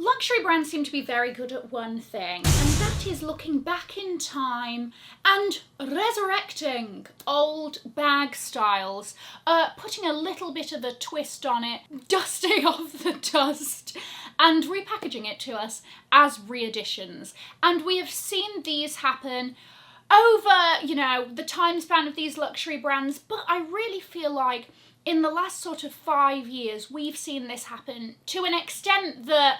Luxury brands seem to be very good at one thing, and that is looking back in time and resurrecting old bag styles, putting a little bit of a twist on it, dusting off the dust, and repackaging it to us as re-editions. And we have seen these happen over, you know, the time span of these luxury brands, but I really feel like in the last sort of 5 years, we've seen this happen to an extent that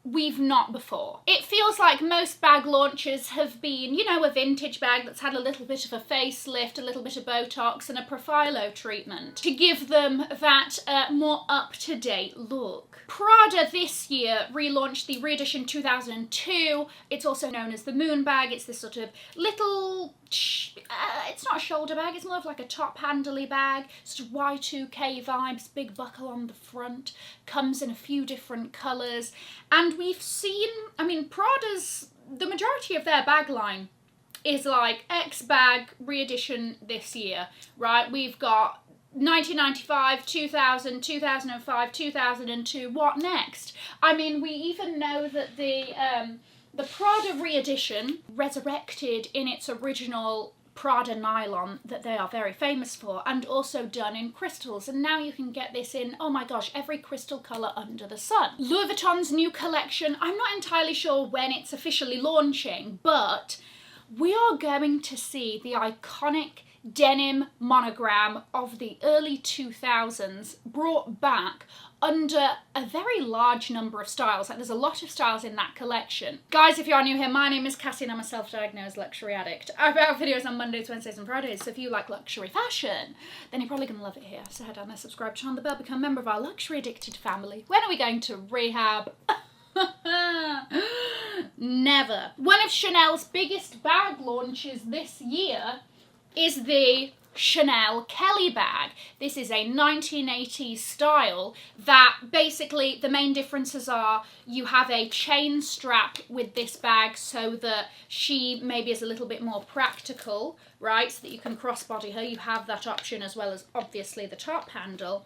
we've not before. It feels like most bag launches have been, you know, a vintage bag that's had a little bit of a facelift, a little bit of Botox and a Profilo treatment to give them that more up-to-date look. Prada this year relaunched the re-edition 2002. It's also known as the Moon bag. It's this sort of little, it's not a shoulder bag, it's more of like a top handly bag, sort of Y2K vibes, big buckle on the front, comes in a few different colours. And we've seen, I mean, Prada's, the majority of their bag line is like X bag re-edition this year, right? We've got 1995, 2000, 2005, 2002, what next? I mean, we even know that the Prada re-edition, resurrected in its original Prada nylon that they are very famous for, and also done in crystals, and now you can get this in, oh my gosh, every crystal colour under the sun. Louis Vuitton's new collection, I'm not entirely sure when it's officially launching, but we are going to see the iconic denim monogram of the early 2000s brought back under a very large number of styles. Like, there's a lot of styles in that collection. Guys, if you are new here, my name is Cassie and I'm a self-diagnosed luxury addict. I put out videos on Mondays, Wednesdays and Fridays, so if you like luxury fashion, then you're probably going to love it here. So head down there, subscribe, turn on the bell, become a member of our luxury addicted family. When are we going to rehab? Never. One of Chanel's biggest bag launches this year is the Chanel Kelly bag. This is a 1980s style that basically the main differences are you have a chain strap with this bag so that she maybe is a little bit more practical, right, so that you can crossbody her. You have that option as well as obviously the top handle.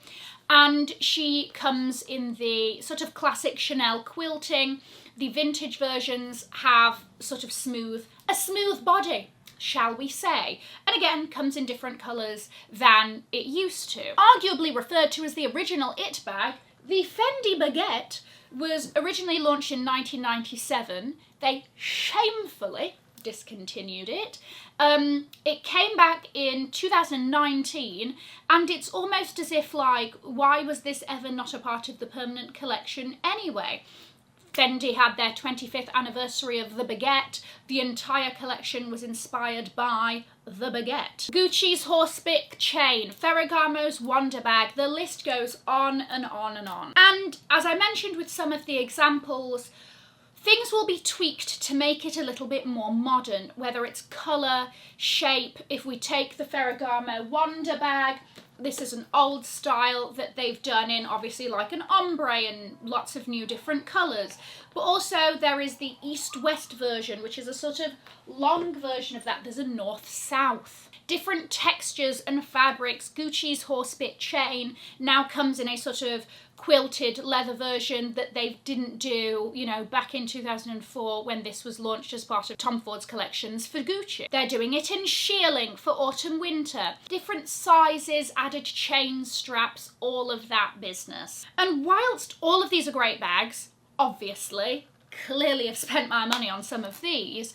And she comes in the sort of classic Chanel quilting. The vintage versions have sort of a smooth body, shall we say, and again comes in different colours than it used to. Arguably referred to as the original It bag, the Fendi baguette was originally launched in 1997. They shamefully discontinued it. It came back in 2019, and it's almost as if like, why was this ever not a part of the permanent collection anyway? Fendi had their 25th anniversary of the baguette. The entire collection was inspired by the baguette. Gucci's Horsebit chain, Ferragamo's Wonder bag, the list goes on and on and on. And as I mentioned with some of the examples, things will be tweaked to make it a little bit more modern, whether it's colour, shape. If we take the Ferragamo Wonder bag, this is an old style that they've done in obviously like an ombre and lots of new different colours. But also there is the east-west version, which is a sort of long version of that. There's a north-south. Different textures and fabrics. Gucci's Horsebit chain now comes in a sort of quilted leather version that they didn't do, you know, back in 2004 when this was launched as part of Tom Ford's collections for Gucci. They're doing it in shearling for autumn-winter. Different sizes, added chain straps, all of that business. And whilst all of these are great bags, obviously, clearly have spent my money on some of these,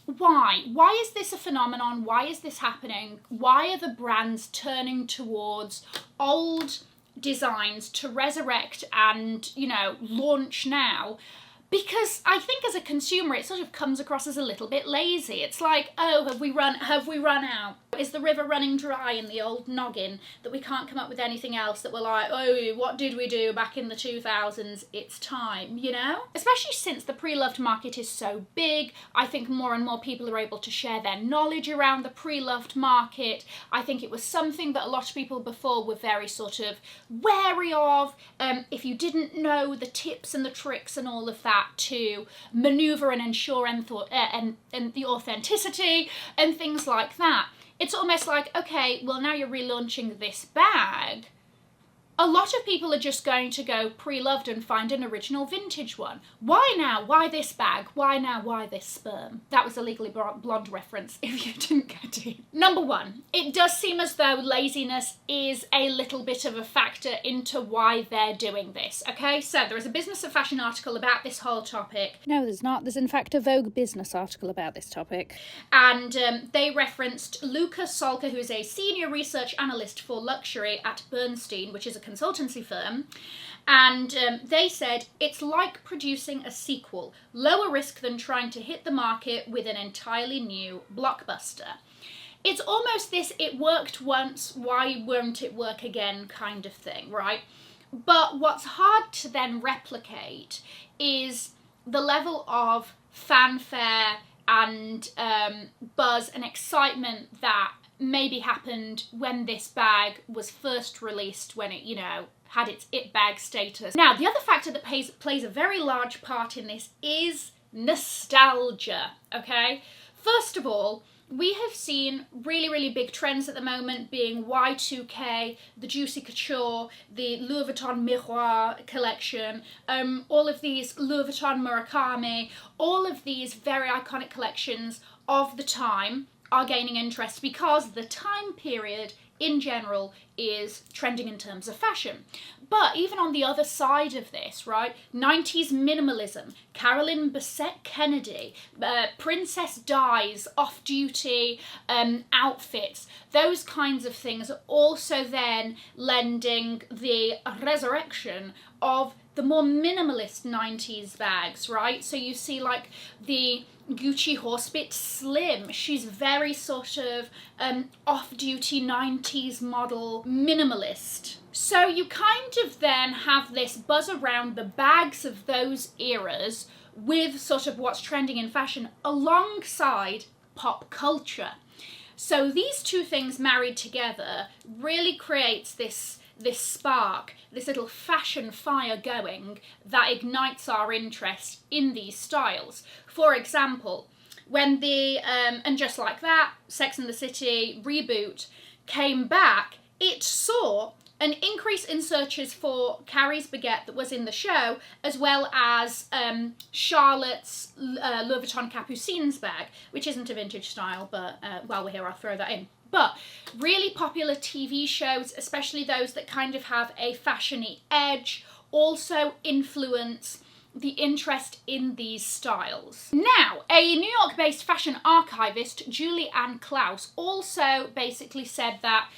why? Why is this a phenomenon? Why is this happening? Why are the brands turning towards old designs to resurrect and, you know, launch now? Because I think as a consumer it sort of comes across as a little bit lazy. It's like, oh, have we run out? Is the river running dry in the old noggin that we can't come up with anything else, that we're like, oh, what did we do back in the 2000s? It's time, you know? Especially since the pre-loved market is so big, I think more and more people are able to share their knowledge around the pre-loved market. I think it was something that a lot of people before were very sort of wary of. If you didn't know the tips and the tricks and all of that to maneuver and ensure and the authenticity and things like that, it's almost like, okay, well now you're relaunching this bag. A lot of people are just going to go Preloved and find an original vintage one. Why now? Why this bag? Why now? Why this sperm? That was a Legally Blonde reference, if you didn't get it. Number one, it does seem as though laziness is a little bit of a factor into why they're doing this, okay? So there is a Business of Fashion article about this whole topic. No, there's not. There's in fact a Vogue business article about this topic. And they referenced Luca Solka, who is a senior research analyst for luxury at Bernstein, which is a consultancy firm, and they said it's like producing a sequel, lower risk than trying to hit the market with an entirely new blockbuster. It's almost this it worked once, why won't it work again kind of thing, right? But what's hard to then replicate is the level of fanfare and buzz and excitement that maybe happened when this bag was first released, when it, you know, had its it bag status. Now, the other factor that plays a very large part in this is nostalgia, okay? First of all, we have seen really, really big trends at the moment being Y2K, the Juicy Couture, the Louis Vuitton Miroir collection, all of these Louis Vuitton Murakami, all of these very iconic collections of the time are gaining interest because the time period in general is trending in terms of fashion. But even on the other side of this, right, 90s minimalism, Carolyn Bessette Kennedy, Princess Di's off-duty outfits, those kinds of things are also then lending the resurrection of the more minimalist 90s bags, right? So you see like the Gucci Horsebit Slim. She's very sort of off-duty 90s model minimalist. So you kind of then have this buzz around the bags of those eras with sort of what's trending in fashion alongside pop culture. So these two things married together really creates this spark, this little fashion fire going that ignites our interest in these styles. For example, when the, and just like that, Sex and the City reboot came back, it saw an increase in searches for Carrie's baguette that was in the show, as well as Charlotte's Louis Vuitton Capucine's bag, which isn't a vintage style, but while we're here, I'll throw that in. But really popular TV shows, especially those that kind of have a fashiony edge, also influence the interest in these styles. Now, a New York-based fashion archivist, Julie Ann Klaus, also basically said that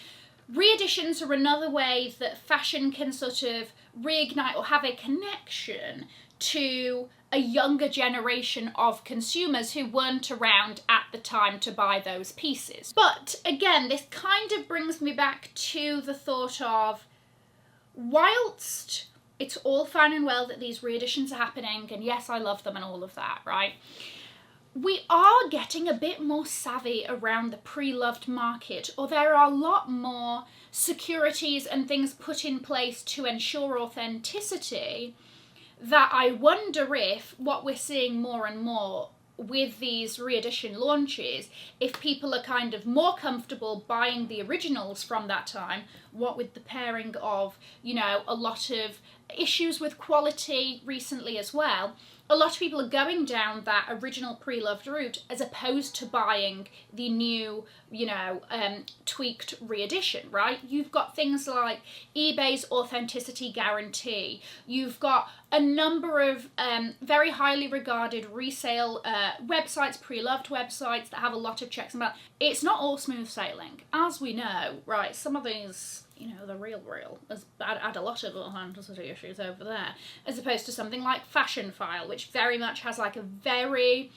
reeditions are another way that fashion can sort of reignite or have a connection to a younger generation of consumers who weren't around at the time to buy those pieces. But again, this kind of brings me back to the thought of, whilst it's all fine and well that these reeditions are happening, and yes, I love them and all of that, right? We are getting a bit more savvy around the pre-loved market, or there are a lot more securities and things put in place to ensure authenticity, that I wonder if what we're seeing more and more with these reedition launches, if people are kind of more comfortable buying the originals from that time, what with the pairing of, you know, a lot of issues with quality recently as well, a lot of people are going down that original pre-loved route as opposed to buying the new, you know, tweaked re-edition, right? You've got things like eBay's authenticity guarantee. You've got a number of very highly regarded resale websites, pre-loved websites that have a lot of checks and balances. It's not all smooth sailing, as we know, right? Some of these, you know, the real has had a lot of authenticity issues over there, as opposed to something like Fashion File, which very much has like a very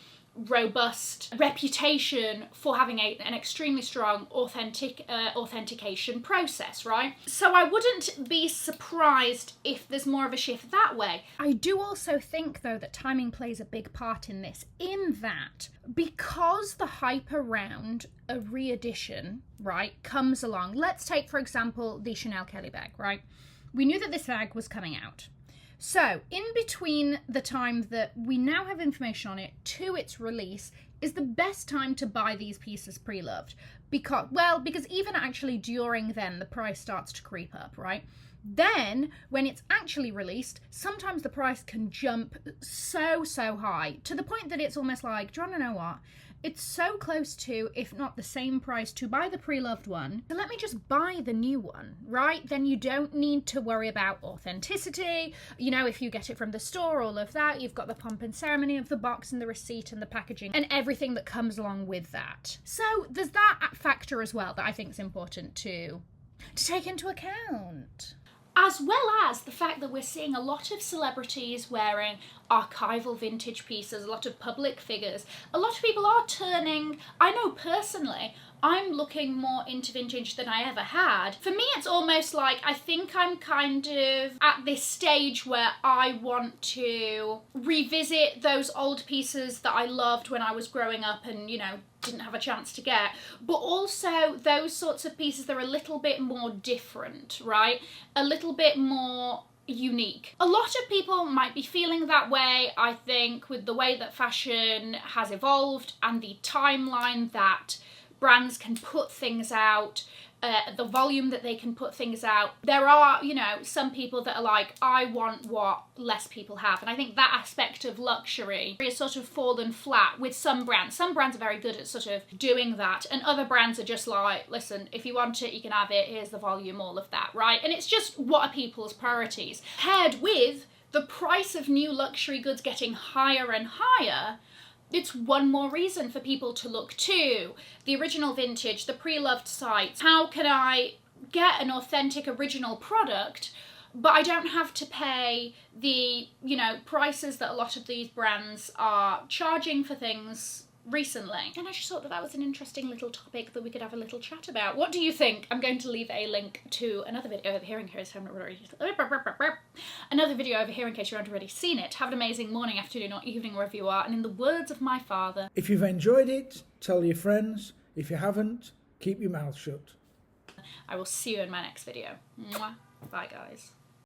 robust reputation for having an extremely strong authentication process, right? So I wouldn't be surprised if there's more of a shift that way. I do also think, though, that timing plays a big part in this, in that because the hype around a re-edition, right, comes along. Let's take, for example, the Chanel Kelly bag, right? We knew that this bag was coming out. So, in between the time that we now have information on it to its release is the best time to buy these pieces pre-loved. Because even actually during then, the price starts to creep up, right? Then, when it's actually released, sometimes the price can jump so high, to the point that it's almost like, do you want to know what? It's so close to, if not the same price, to buy the Preloved one, so let me just buy the new one, right? Then you don't need to worry about authenticity. You know, if you get it from the store, all of that, you've got the pomp and ceremony of the box and the receipt and the packaging and everything that comes along with that. So there's that factor as well that I think is important to take into account. As well as the fact that we're seeing a lot of celebrities wearing archival vintage pieces, a lot of public figures. A lot of people are turning, I know personally, I'm looking more into vintage than I ever had. For me, it's almost like I think I'm kind of at this stage where I want to revisit those old pieces that I loved when I was growing up and, you know, didn't have a chance to get, but also those sorts of pieces that are a little bit more different, right? A little bit more unique. A lot of people might be feeling that way, I think, with the way that fashion has evolved and the timeline that brands can put things out, the volume that they can put things out. There are, you know, some people that are like, I want what less people have. And I think that aspect of luxury is sort of fallen flat with some brands. Some brands are very good at sort of doing that. And other brands are just like, listen, if you want it, you can have it. Here's the volume, all of that, right? And it's just what are people's priorities? Paired with the price of new luxury goods getting higher and higher, it's one more reason for people to look to the original vintage, the Preloved sites. How can I get an authentic original product, but I don't have to pay the, you know, prices that a lot of these brands are charging for things recently? And I just thought that that was an interesting little topic that we could have a little chat about. What do you think? I'm going to leave a link to another video over here in case you haven't already seen it. Have an amazing morning, afternoon or evening wherever you are, and in the words of my father, if you've enjoyed it, tell your friends. If you haven't, keep your mouth shut. I will see you in my next video. Mwah. Bye guys.